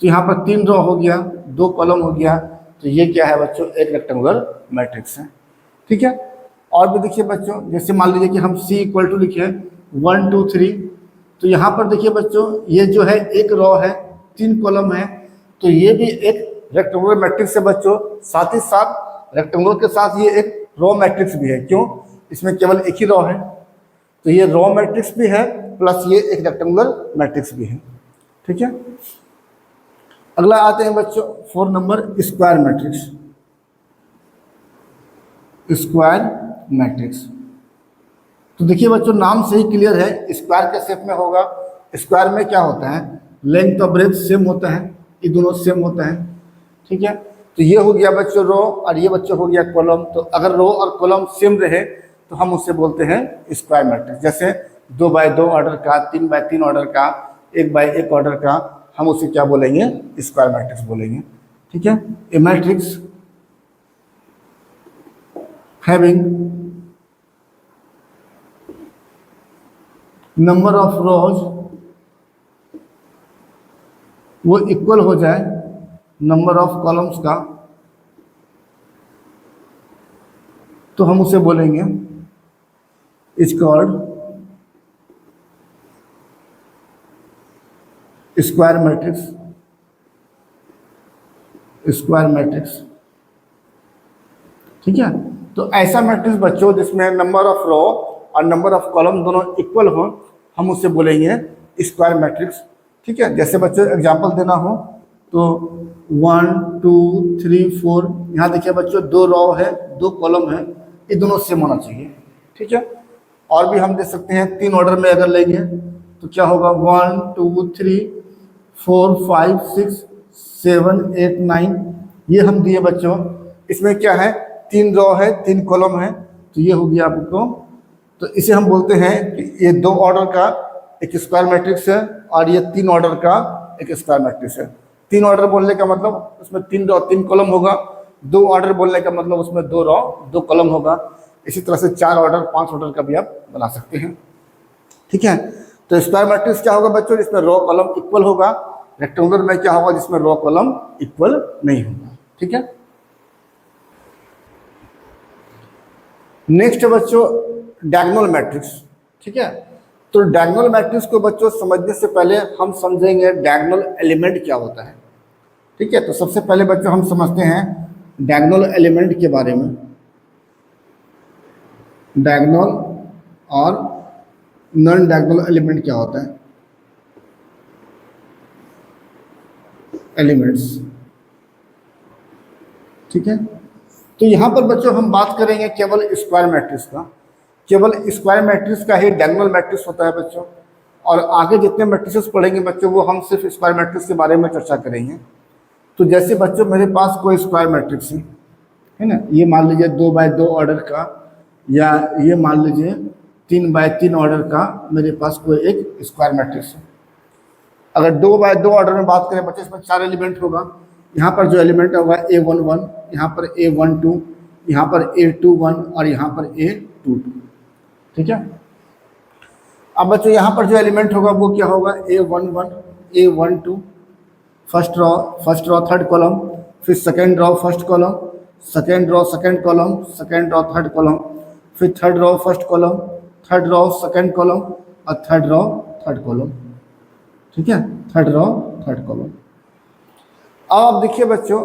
तो यहाँ पर 3 रो हो गया, 2 कॉलम हो गया, तो ये क्या है बच्चों, एक रेक्टेंगुलर मैट्रिक्स है। ठीक है, और भी देखिए बच्चों, जैसे मान लीजिए कि हम C = लिखे 1 2 3, तो यहाँ पर देखिए बच्चों ये जो है एक रो है, 3 कॉलम है, तो ये भी एक रेक्टेंगुलर मैट्रिक्स है बच्चों। साथ ही साथ रेक्टेंगुलर के साथ ये एक रो मैट्रिक्स भी है, क्यों, इसमें केवल एक ही रो है, तो ये रो मैट्रिक्स भी है प्लस ये एक रेक्टेंगुलर मैट्रिक्स भी है। ठीक है, अगला आते हैं बच्चों 4 number square matrix. Square matrix, तो देखिए बच्चों नाम से ही क्लियर है, स्क्वायर के शेप में होगा। स्क्वायर में क्या होता है, लेंथ और ब्रेथ सेम होता है, ये दोनों सेम होता है। ठीक है, तो ये हो गया बच्चों रो और ये बच्चों हो गया कॉलम। तो अगर रो और कॉलम सेम रहे तो हम उससे बोलते हैं स्क्वायर मैट्रिक्स। जैसे 2 बाय 2 ऑर्डर का, 3 बाय 3 ऑर्डर का, 1 बाय 1 ऑर्डर का, हम उसे क्या बोलेंगे, स्क्वायर मैट्रिक्स बोलेंगे। ठीक है, a matrix having number of rows वो इक्वल हो जाए नंबर ऑफ कॉलम्स का, तो हम उसे बोलेंगे is called square matrix. Square matrix, ठीक है, तो ऐसा मैट्रिक्स बच्चों जिसमें नंबर ऑफ रो और नंबर ऑफ कॉलम दोनों इक्वल हो, हम उसे बोलेंगे स्क्वायर मैट्रिक्स। ठीक है, जैसे बच्चों एग्जांपल देना हो तो 1 2 3 4, यहाँ देखिए बच्चों 2 रो है, 2 कॉलम है, ये दोनों सेम होना चाहिए। ठीक है, और भी हम दे सकते हैं 3 ऑर्डर में अगर लेंगे तो क्या होगा, 1 2 3 4 5 6 7 8 9, ये हम दिए बच्चों। इसमें क्या है, 3 रो है, 3 कॉलम है, तो ये हो गया आपको। तो इसे हम बोलते हैं कि ये 2 ऑर्डर का एक स्क्वायर मैट्रिक्स है और ये 3 ऑर्डर का एक स्क्वायर मैट्रिक्स है। 3 ऑर्डर बोलने का मतलब उसमें 3 रो 3 कॉलम होगा, 2 ऑर्डर बोलने का मतलब उसमें 2 रो 2 कॉलम होगा। इसी तरह से 4 ऑर्डर 5 ऑर्डर का भी आप बना सकते हैं। ठीक है, तो स्क्वायर मैट्रिक्स क्या होगा बच्चों, जिसमें रो कॉलम इक्वल होगा। रेक्टेंगुलर में क्या होगा, जिसमें रो कॉलम इक्वल नहीं होगा। ठीक है, नेक्स्ट बच्चों डायगोनल मैट्रिक्स। ठीक है, तो डायगोनल मैट्रिक्स को बच्चों समझने से पहले हम समझेंगे डायगोनल एलिमेंट क्या होता है। ठीक है, तो सबसे पहले बच्चों हम समझते हैं डायगोनल एलिमेंट के बारे में। डायगोनल और नॉन डायगोनल एलिमेंट क्या होता है, एलिमेंट्स। ठीक है, तो यहाँ पर बच्चों हम बात करेंगे केवल स्क्वायर मैट्रिक्स का। केवल स्क्वायर मैट्रिक्स का ही डायगोनल मैट्रिक्स होता है बच्चों, और आगे जितने मैट्रिक्स पढ़ेंगे बच्चों वो हम सिर्फ स्क्वायर मैट्रिक्स के बारे में चर्चा करेंगे। तो जैसे बच्चों मेरे पास कोई स्क्वायर मैट्रिक्स है ना, ये मान लीजिए 2 बाय 2 ऑर्डर का, या ये मान लीजिए 3 बाय 3 ऑर्डर का मेरे पास कोई एक स्क्वायर मैट्रिक्स है। अगर 2 बाय 2 ऑर्डर में बात करें बच्चों, इसमें 4 एलिमेंट होगा। यहाँ पर जो एलिमेंट होगा A11, यहाँ पर A12, यहाँ पर A21 और यहाँ पर A22। ठीक है, अब बच्चों यहाँ पर जो एलिमेंट होगा वो क्या होगा, A11, A12, first row third column, फिर second row first column, second row second column, second row third column, फिर third row first column, third row second column और थर्ड रो थर्ड कॉलम। ठीक है, third row third column. अब आप देखिए बच्चों,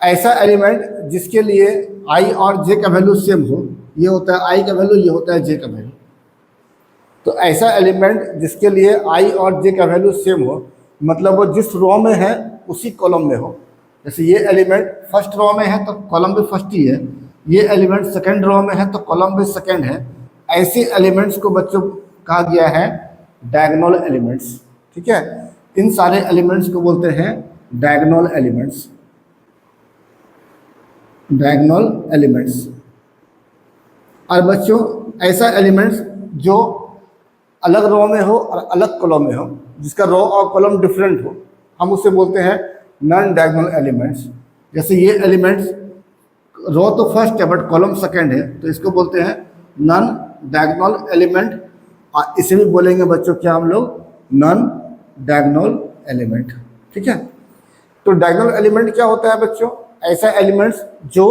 ऐसा एलिमेंट जिसके लिए आई और जे का वैल्यू सेम हो, ये होता है आई का वैल्यू, ये होता है जे का वैल्यू। तो ऐसा एलिमेंट जिसके लिए आई और जे का वैल्यू सेम हो, मतलब वो जिस रो में है उसी कॉलम में हो। जैसे ये एलिमेंट फर्स्ट रो में है तो कॉलम भी फर्स्ट ही है, ये एलिमेंट सेकेंड रो में है तो कॉलम भी सेकेंड है। ऐसे एलिमेंट्स को बच्चों कहा गया है डायगोनल एलिमेंट्स। ठीक है, इन सारे एलिमेंट्स को बोलते हैं डायगोनल एलिमेंट्स। Diagonal elements. और बच्चों ऐसा एलिमेंट्स जो अलग रो में हो और अलग कॉलम में हो, जिसका रो और कॉलम डिफरेंट हो, हम उसे बोलते हैं नॉन डायगोनल एलिमेंट्स। जैसे ये एलिमेंट्स रो तो फर्स्ट है बट कॉलम सेकंड है, तो इसको बोलते हैं नॉन डायगोनल एलिमेंट। और इसे भी बोलेंगे बच्चों क्या हम लोग, नॉन डायगोनल एलिमेंट। ठीक है, तो डायगोनल एलिमेंट क्या होता है बच्चों, ऐसा एलिमेंट्स जो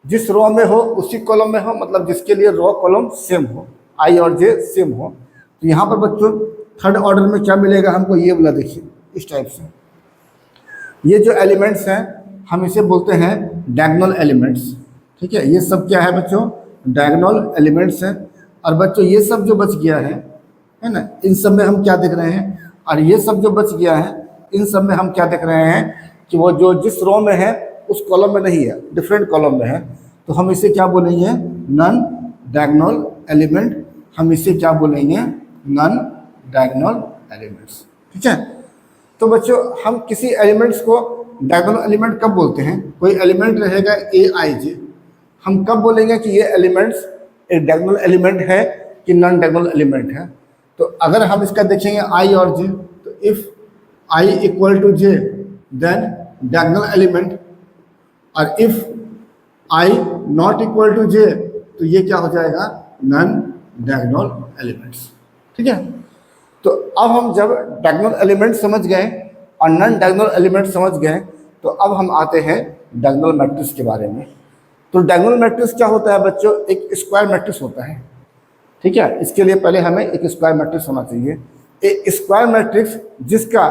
जिस रो में हो उसी कॉलम में हो, मतलब जिसके लिए रो कॉलम सेम हो, आई और जे सेम हो। तो यहाँ पर बच्चों थर्ड ऑर्डर में क्या मिलेगा हमको, ये वाला देखिए इस टाइप से। ये जो एलिमेंट्स हैं हम इसे बोलते हैं डायगोनल एलिमेंट्स। ठीक है, ये सब क्या है बच्चों, डायगोनल एलिमेंट्स हैं। और बच्चों ये सब जो बच गया है ना, इन सब में हम क्या देख रहे हैं, और ये सब जो बच गया है इन सब में हम क्या देख रहे हैं कि वो जो जिस रो में है उस कॉलम में नहीं है, डिफरेंट कॉलम में है। तो हम इसे क्या बोलेंगे, नॉन डायगोनल एलिमेंट। हम इसे क्या बोलेंगे, नॉन डायगोनल एलिमेंट्स। ठीक है, तो बच्चों हम किसी एलिमेंट्स को डायगोनल एलिमेंट कब बोलते हैं, कोई एलिमेंट रहेगा AIJ, हम कब बोलेंगे कि ये एलिमेंट्स एक डायगोनल एलिमेंट है कि नॉन डायगोनल एलिमेंट है। तो अगर हम इसका देखेंगे I और J, तो if I equal to J then diagonal element, और if I not equal to J तो ये क्या हो जाएगा, नॉन डायगोनल एलिमेंट्स। ठीक है, तो अब हम जब डायगोनल एलिमेंट समझ गए और नॉन डायगोनल एलिमेंट समझ गए, तो अब हम आते हैं डायगोनल मैट्रिक्स के बारे में। तो डायगोनल मैट्रिक्स क्या होता है बच्चों, एक स्क्वायर मैट्रिक्स होता है। ठीक है, इसके लिए पहले हमें एक स्क्वायर मैट्रिक्स होना चाहिए। एक स्क्वायर मैट्रिक्स जिसका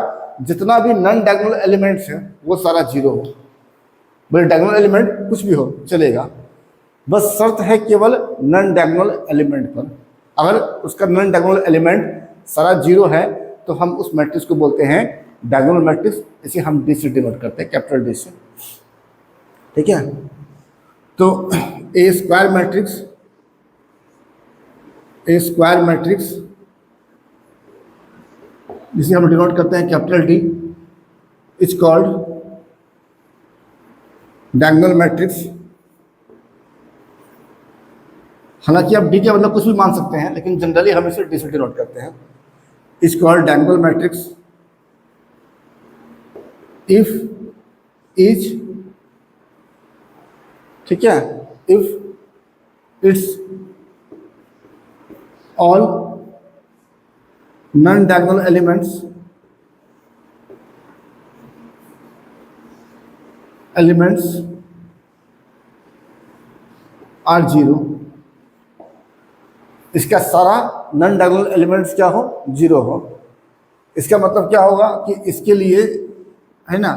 जितना भी नॉन डायगोनल एलिमेंट्स है वो सारा जीरो हो। बोले डायगोनल एलिमेंट कुछ भी हो चलेगा, बस शर्त है केवल नॉन डायगोनल एलिमेंट पर। अगर उसका नॉन डायगोनल एलिमेंट सारा जीरो है तो हम उस मैट्रिक्स को बोलते हैं डायगोनल मैट्रिक्स। इसे हम D से डिनोट करते हैं, कैपिटल D से। ठीक है, तो ए स्क्वायर मैट्रिक्स जिसे हम डिनोट करते हैं capital D is called diagonal matrix. हालांकि आप डी के मतलब कुछ भी मान सकते हैं, लेकिन जनरली हम इसे डी से डिनोट करते हैं। Is called diagonal matrix if is, ठीक है, if it's all non diagonal elements are zero. इसका सारा नॉन डायगोनल एलिमेंट्स क्या हो, जीरो हो। इसका मतलब क्या होगा कि इसके लिए है ना,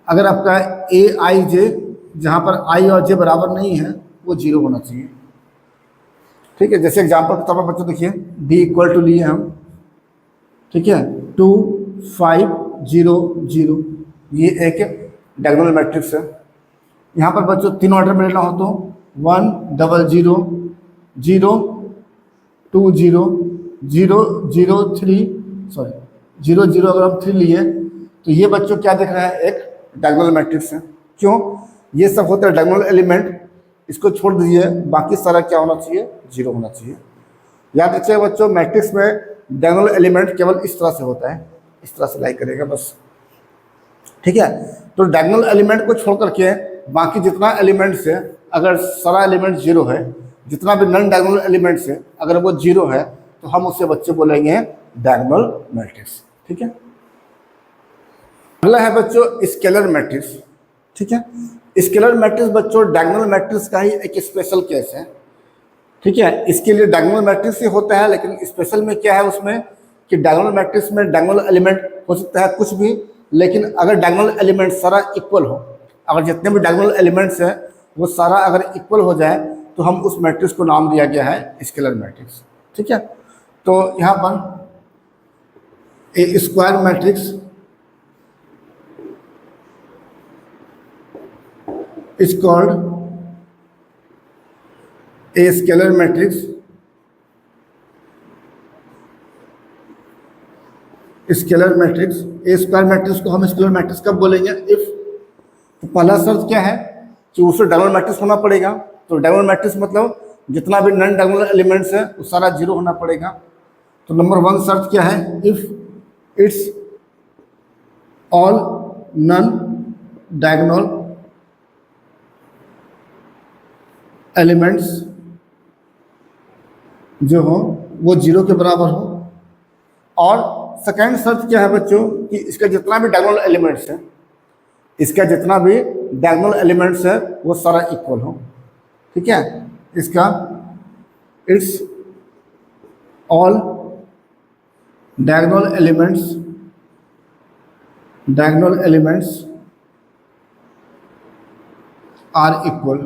अगर आपका ए आई जे, जहाँ पर आई और जे बराबर नहीं है, वो जीरो होना चाहिए। ठीक है, जैसे एग्जांपल के तौर पर बच्चों देखिए, डी इक्वल टू लिए हम, ठीक है, 2 5 0 0, ये एक डायगोनल मैट्रिक्स है। यहाँ पर बच्चों तीन ऑर्डर में लेना हो तो 1 0 0 0 2 0 0 0 3, सॉरी 0 0, अगर हम 3 लिए तो ये बच्चों क्या दिख रहा है, एक डायगोनल मैट्रिक्स है। क्यों? ये सब होता है डायगोनल एलिमेंट, इसको छोड़ दीजिए, बाकी सारा क्या होना चाहिए, जीरो होना चाहिए। याद रखिए बच्चों, मैट्रिक्स में डायगोनल एलिमेंट केवल इस तरह से होता है, इस तरह से लाई करेगा बस। ठीक है, तो डायगोनल एलिमेंट को छोड़ करके बाकी जितना एलिमेंट्स है, अगर सारा एलिमेंट जीरो है, जितना भी नॉन डायगोनल एलिमेंट्स है अगर वो जीरो है, तो हम उससे बच्चे बोलेंगे डायगोनल मैट्रिक्स। ठीक है, अगला है बच्चों स्केलर मैट्रिक्स। ठीक है, स्केलर मैट्रिक्स बच्चों डायगोनल मैट्रिक्स का ही एक स्पेशल केस है। ठीक है, इसके लिए डायगोनल मैट्रिक्स ही होता है, लेकिन स्पेशल में क्या है उसमें कि डायगोनल मैट्रिक्स में डायगोनल एलिमेंट हो सकता है कुछ भी, लेकिन अगर डायगोनल एलिमेंट सारा इक्वल हो, अगर जितने भी डायगोनल एलिमेंट्स हैं वो सारा अगर इक्वल हो जाए, तो हम उस मैट्रिक्स को नाम दिया गया है स्केलर मैट्रिक्स। ठीक है, तो यहाँ पर a square matrix is called a scalar matrix। Scalar matrix, a square matrix को हम स्केलर मैट्रिक्स कब बोलेंगे, इफ, तो पहला शर्त क्या है कि उसे डायगोनल मैट्रिक्स होना पड़ेगा। तो डायगोनल मैट्रिक्स मतलब जितना भी नॉन डायगोनल एलिमेंट्स है वो सारा जीरो होना पड़ेगा। तो नंबर 1 शर्त क्या है, if it's all non diagonal elements जो हो वो जीरो के बराबर हो। और सेकेंड शर्त क्या है बच्चों कि इसका जितना भी डायगोनल एलिमेंट्स है, इसका जितना भी डायगोनल एलिमेंट्स है वो सारा इक्वल हो। ठीक है, इसका it's all diagonal elements are equal.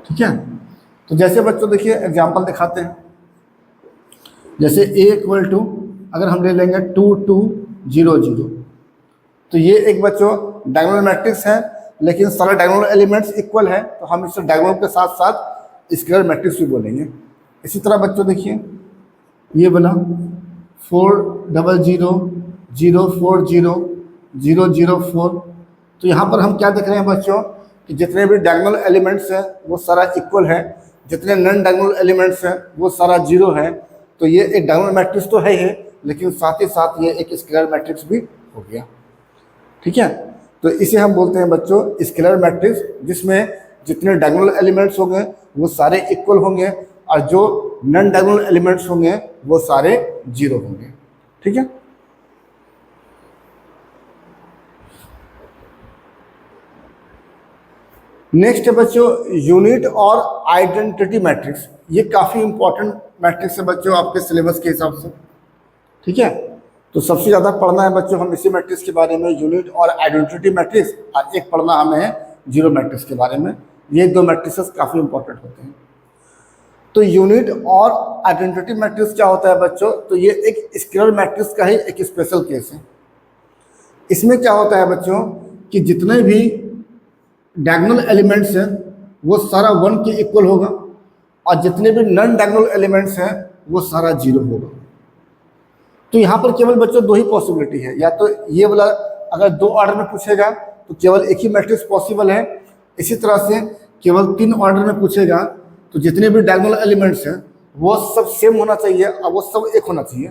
ठीक है, तो जैसे बच्चों देखिए एग्जांपल दिखाते हैं, जैसे a इक्वल टू अगर हम ले लेंगे 2 2 0 0, तो ये एक बच्चों डायगोनल मैट्रिक्स है, लेकिन सारे डायगोनल एलिमेंट्स इक्वल है, तो हम इसे डायगोनल के साथ साथ स्केलर मैट्रिक्स भी बोलेंगे। इसी तरह बच्चों देखिए ये बना 4 0 0 0 4 0 0 0 4, तो यहाँ पर हम क्या देख रहे हैं बच्चों कि जितने भी डायगोनल एलिमेंट्स हैं वो सारा इक्वल है, जितने नॉन डायगोनल एलिमेंट्स हैं वो सारा जीरो है। तो ये एक डायगोनल मैट्रिक्स तो है ही, लेकिन साथ ही साथ ये एक स्केलर मैट्रिक्स भी हो गया। ठीक है, तो इसे हम बोलते हैं बच्चों स्केलर मैट्रिक्स, जिसमें जितने डायगोनल एलिमेंट्स होंगे वो सारे इक्वल होंगे, और जो नॉन डायगोनल एलिमेंट्स होंगे वो सारे जीरो होंगे। ठीक है, नेक्स्ट है बच्चों यूनिट और आइडेंटिटी मैट्रिक्स। ये काफ़ी इंपॉर्टेंट मैट्रिक्स है बच्चों आपके सिलेबस के हिसाब से। ठीक है, तो सबसे ज़्यादा पढ़ना है बच्चों हम इसी मैट्रिक्स के बारे में, यूनिट और आइडेंटिटी मैट्रिक्स, और एक पढ़ना हमें है जीरो मैट्रिक्स के बारे में। ये दो मैट्रिक्स काफ़ी इंपॉर्टेंट होते हैं। तो यूनिट और आइडेंटिटी मैट्रिक्स क्या होता है बच्चों, तो ये एक स्केलर मैट्रिक्स का ही एक स्पेशल केस है। इसमें क्या होता है बच्चों कि जितने भी डायगोनल एलिमेंट्स हैं वो सारा 1 के इक्वल होगा, और जितने भी नॉन डायगोनल एलिमेंट्स हैं वो सारा जीरो होगा। तो यहाँ पर केवल बच्चों दो ही पॉसिबिलिटी है, या तो ये वाला अगर 2 ऑर्डर में पूछेगा तो केवल एक ही मैट्रिक्स पॉसिबल है। इसी तरह से केवल 3 ऑर्डर में पूछेगा तो जितने भी डायगोनल एलिमेंट्स हैं वो सब सेम होना चाहिए और वो सब एक होना चाहिए।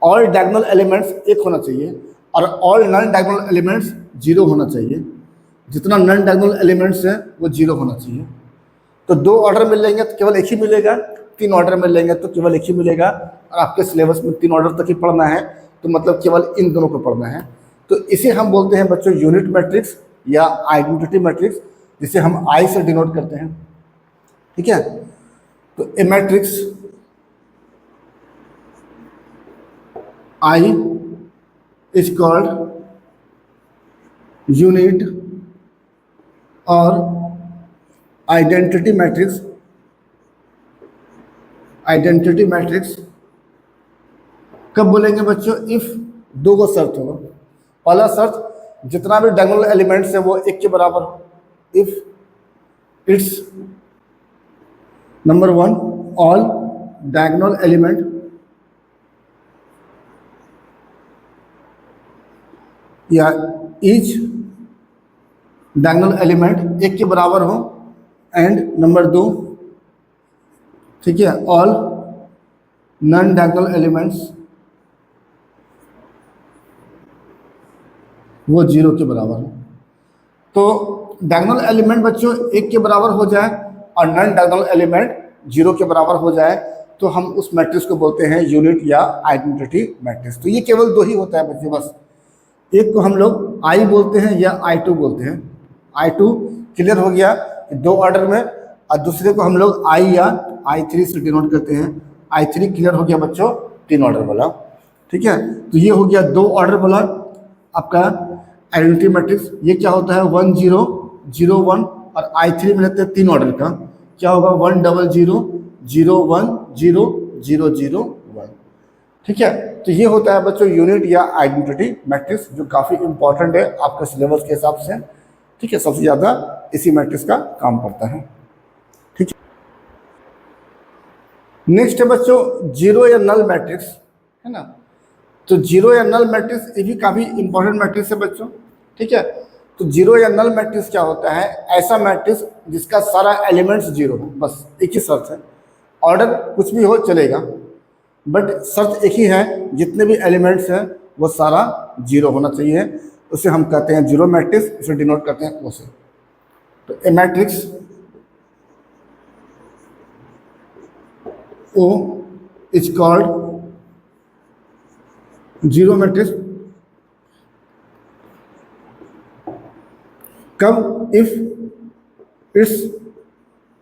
ऑल डायगोनल एलिमेंट्स एक होना चाहिए और ऑल नॉन डायगोनल एलिमेंट्स 0 होना चाहिए। जितना नॉन डायगोनल एलिमेंट्स है वो 0 होना चाहिए। तो 2 ऑर्डर मिल लेंगे तो केवल एक ही मिलेगा, 3 ऑर्डर मिल लेंगे तो केवल एक ही मिलेगा। और आपके सिलेबस में 3 ऑर्डर तक ही पढ़ना है तो मतलब केवल इन दोनों को पढ़ना है। तो इसे हम बोलते हैं बच्चों यूनिट मैट्रिक्स या आइडेंटिटी मैट्रिक्स, जिसे हम आई से डिनोट करते हैं। ठीक है, तो a matrix I is called unit और आइडेंटिटी मैट्रिक्स। आइडेंटिटी मैट्रिक्स कब बोलेंगे बच्चों? इफ 2 को शर्त होगा। पहला शर्त, जितना भी डायगोनल एलिमेंट्स है वो 1 के बराबर हो। If it's number 1 all diagonal element या ईच डायगोनल एलिमेंट 1 के बराबर हो एंड नंबर 2, ठीक है, ऑल नॉन डायगोनल एलिमेंट्स वो 0 के बराबर हो। तो डायगोनल एलिमेंट बच्चों 1 के बराबर हो जाए और नॉन डायगोनल एलिमेंट 0 के बराबर हो जाए तो हम उस मैट्रिक्स को बोलते हैं यूनिट या आइडेंटिटी मैट्रिक्स। तो ये केवल 2 ही होता है बच्चों, बस। एक को हम लोग आई बोलते हैं या I2 बोलते हैं। I2 क्लियर हो गया 2 ऑर्डर में, और दूसरे को हम लोग I या I3 से डिनोट करते हैं। I3 क्लियर हो गया बच्चों 3 ऑर्डर वाला। ठीक है, तो ये हो गया 2 ऑर्डर वाला आपका आइडेंटिटी मैट्रिक्स। ये क्या होता है? 1 0 0 1, और I3 में लेते हैं 3 ऑर्डर का, क्या होगा? 1 0 0 0 1 0 0 0 1। ठीक है, तो ये होता है बच्चों यूनिट या आइडेंटिटी मैट्रिक्स, जो काफ़ी इंपॉर्टेंट है आपके सिलेबस के हिसाब से। ठीक है, सबसे ज़्यादा इसी मैट्रिक्स का काम पड़ता है। ठीक है, नेक्स्ट है बच्चों जीरो या नल मैट्रिक्स, है ना। तो जीरो या नल मैट्रिक्स ये भी काफ़ी इंपॉर्टेंट मैट्रिक्स है बच्चों। ठीक है, तो जीरो या नल मैट्रिक्स क्या होता है? ऐसा मैट्रिक्स जिसका सारा एलिमेंट्स 0 हो, बस एक ही शर्त है। ऑर्डर कुछ भी हो चलेगा, बट शर्त एक ही है, जितने भी एलिमेंट्स हैं वो सारा 0 होना चाहिए। उसे हम कहते हैं जीरो मैट्रिक्स, इसे डिनोट करते हैं उसे। तो a matrix O is called zero matrix कब? If it's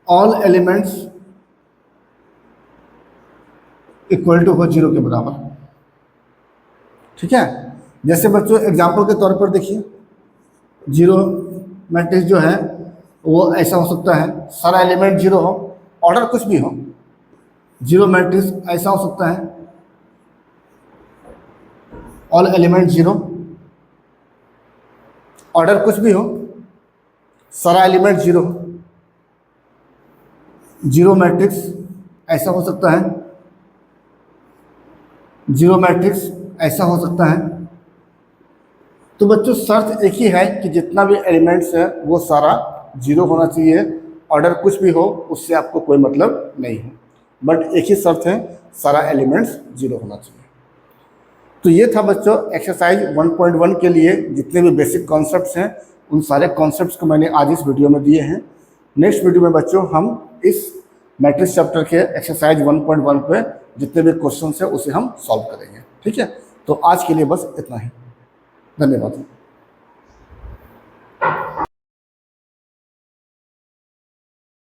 all elements equal to हो 0 के बराबर। ठीक है, जैसे बच्चों एग्जाम्पल के तौर पर देखिए, जीरो मैट्रिक्स जो है वो ऐसा हो सकता है, सारा एलिमेंट 0 हो, ऑर्डर कुछ भी हो। जीरो मैट्रिक्स ऐसा हो सकता है, ऑल एलिमेंट 0, ऑर्डर कुछ भी हो, सारा एलिमेंट 0 हो। जीरो मैट्रिक्स ऐसा हो सकता है, जीरो मैट्रिक्स ऐसा हो सकता है। तो बच्चों शर्त एक ही है कि जितना भी एलिमेंट्स है वो सारा 0 होना चाहिए। ऑर्डर कुछ भी हो उससे आपको कोई मतलब नहीं है, बट एक ही शर्त है, सारा एलिमेंट्स 0 होना चाहिए। तो ये था बच्चों एक्सरसाइज 1.1 के लिए जितने भी बेसिक कॉन्सेप्ट्स हैं, उन सारे कॉन्सेप्ट्स को मैंने आज इस वीडियो में दिए हैं। नेक्स्ट वीडियो में बच्चों हम इस मैट्रिक्स चैप्टर के एक्सरसाइज 1.1 पे जितने भी क्वेश्चन हैं उसे हम सॉल्व करेंगे। ठीक है, तो आज के लिए बस इतना ही। धन्यवाद।